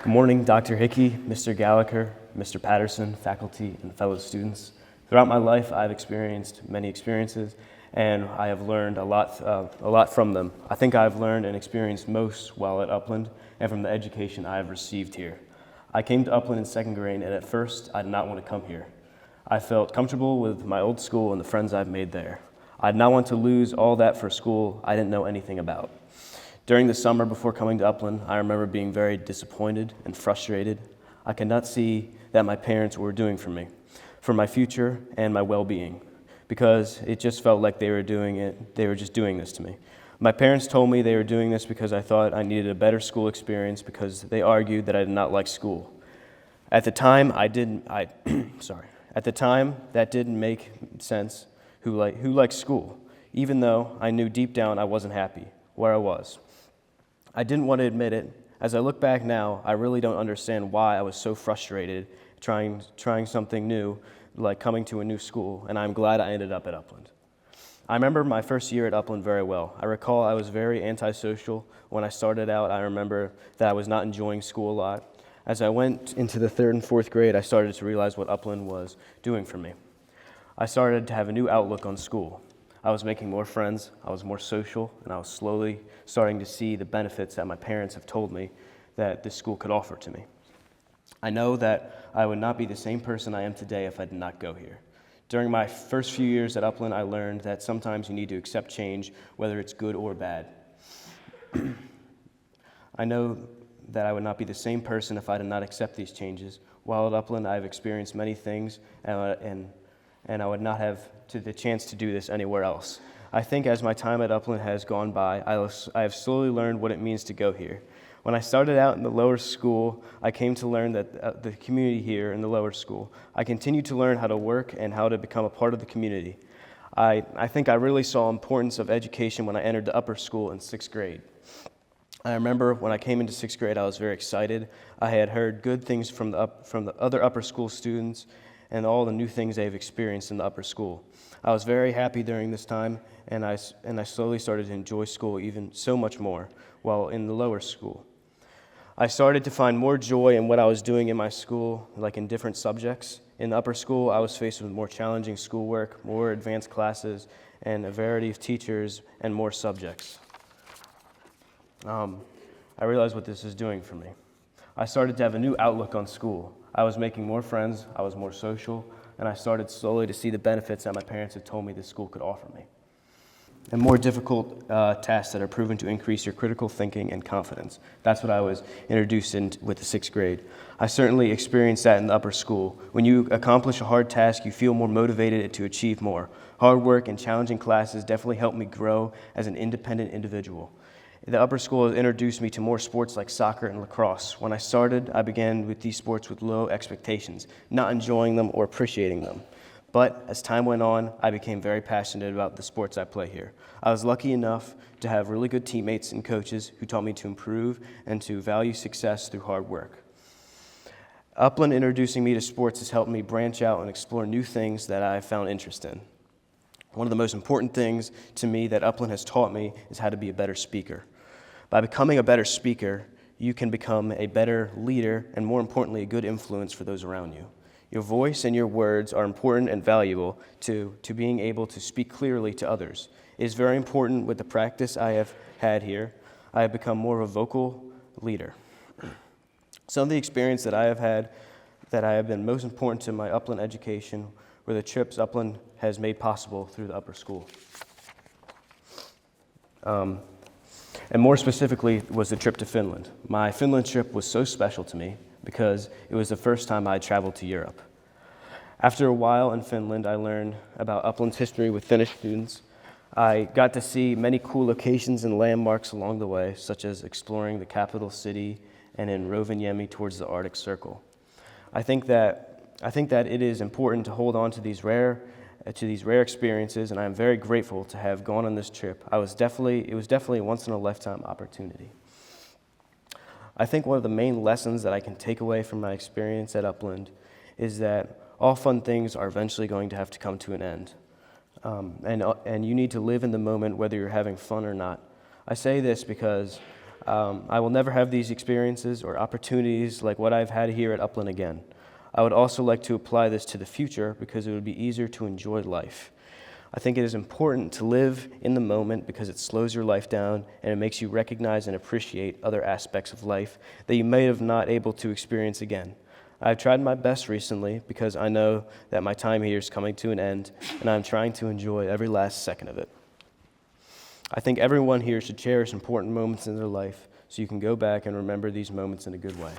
Good morning, Dr. Hickey, Mr. Gallagher, Mr. Patterson, faculty, and fellow students. Throughout my life, I've experienced many experiences, and I have learned a lot from them. I think I've learned and experienced most while at Upland and from the education I have received here. I came to Upland in 2nd grade, and at first, I did not want to come here. I felt comfortable with my old school and the friends I've made there. I did not want to lose all that for a school I didn't know anything about. During the summer before coming to Upland, I remember being very disappointed and frustrated. I could not see that my parents were doing for me, for my future and my well-being, because it just felt like they were just doing this to me. My parents told me they were doing this because I thought I needed a better school experience because they argued that I did not like school. At the time, that didn't make sense. Who likes school? Even though I knew deep down I wasn't happy where I was. I didn't want to admit it. As I look back now, I really don't understand why I was so frustrated trying something new, like coming to a new school, and I'm glad I ended up at Upland. I remember my first year at Upland very well. I recall I was very antisocial. When I started out, I remember that I was not enjoying school a lot. As I went into the 3rd and 4th grade, I started to realize what Upland was doing for me. I started to have a new outlook on school. I was making more friends, I was more social, and I was slowly starting to see the benefits that my parents have told me that this school could offer to me. I know that I would not be the same person I am today if I did not go here. During my first few years at Upland, I learned that sometimes you need to accept change, whether it's good or bad. I know that I would not be the same person if I did not accept these changes. While at Upland, I've experienced many things, and I would not have the chance to do this anywhere else. I think as my time at Upland has gone by, I have slowly learned what it means to go here. When I started out in the lower school, I came to learn that the community here in the lower school. I continued to learn how to work and how to become a part of the community. I think I really saw the importance of education when I entered the upper school in 6th grade. I remember when I came into 6th grade, I was very excited. I had heard good things from the other upper school students and all the new things they've experienced in the upper school. I was very happy during this time, and I slowly started to enjoy school even so much more while in the lower school. I started to find more joy in what I was doing in my school, like in different subjects. In the upper school, I was faced with more challenging schoolwork, more advanced classes, and a variety of teachers and more subjects. I realized what this is doing for me. I started to have a new outlook on school. I was making more friends, I was more social, and I started slowly to see the benefits that my parents had told me this school could offer me. And more difficult tasks that are proven to increase your critical thinking and confidence. That's what I was introduced in with the 6th grade. I certainly experienced that in the upper school. When you accomplish a hard task, you feel more motivated to achieve more. Hard work and challenging classes definitely helped me grow as an independent individual. The upper school introduced me to more sports like soccer and lacrosse. When I started, I began with these sports with low expectations, not enjoying them or appreciating them. But as time went on, I became very passionate about the sports I play here. I was lucky enough to have really good teammates and coaches who taught me to improve and to value success through hard work. Upland introducing me to sports has helped me branch out and explore new things that I have found interest in. One of the most important things to me that Upland has taught me is how to be a better speaker. By becoming a better speaker, you can become a better leader and, more importantly, a good influence for those around you. Your voice and your words are important and valuable to being able to speak clearly to others. It is very important with the practice I have had here. I have become more of a vocal leader. Some of the experience that I have had that I have been most important to my Upland education were the trips Upland has made possible through the upper school. And more specifically was the trip to Finland. My Finland trip was so special to me because it was the first time I had traveled to Europe. After a while in Finland, I learned about Upland's history with Finnish students. I got to see many cool locations and landmarks along the way, such as exploring the capital city and in Rovaniemi towards the Arctic Circle. I think that it is important to hold on to these rare experiences, and I am very grateful to have gone on this trip. It was definitely a once-in-a-lifetime opportunity. I think one of the main lessons that I can take away from my experience at Upland is that all fun things are eventually going to have to come to an end. And you need to live in the moment whether you're having fun or not. I say this because I will never have these experiences or opportunities like what I've had here at Upland again. I would also like to apply this to the future because it would be easier to enjoy life. I think it is important to live in the moment because it slows your life down and it makes you recognize and appreciate other aspects of life that you may have not able to experience again. I've tried my best recently because I know that my time here is coming to an end and I'm trying to enjoy every last second of it. I think everyone here should cherish important moments in their life so you can go back and remember these moments in a good way.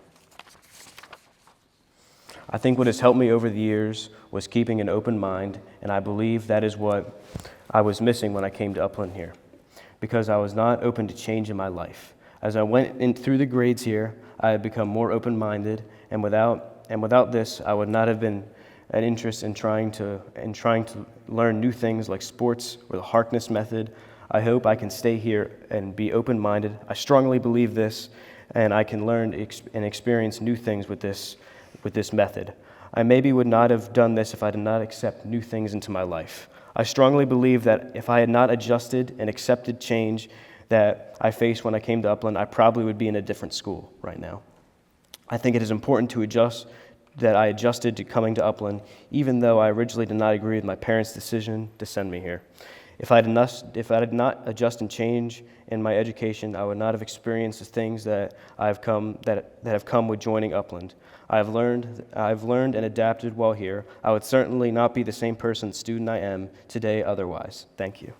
I think what has helped me over the years was keeping an open mind, and I believe that is what I was missing when I came to Upland here, because I was not open to change in my life. As I went in through the grades here, I had become more open-minded, and without this, I would not have been an interest in trying to learn new things like sports or the Harkness method. I hope I can stay here and be open-minded. I strongly believe this, and I can learn and experience new things with this method. I maybe would not have done this if I did not accept new things into my life. I strongly believe that if I had not adjusted and accepted change that I faced when I came to Upland, I probably would be in a different school right now. I think it is important that I adjusted to coming to Upland, even though I originally did not agree with my parents' decision to send me here. If I did not adjust and change in my education, I would not have experienced the things that have come with joining Upland. I've learned and adapted while here. I would certainly not be the same student I am today otherwise. Thank you.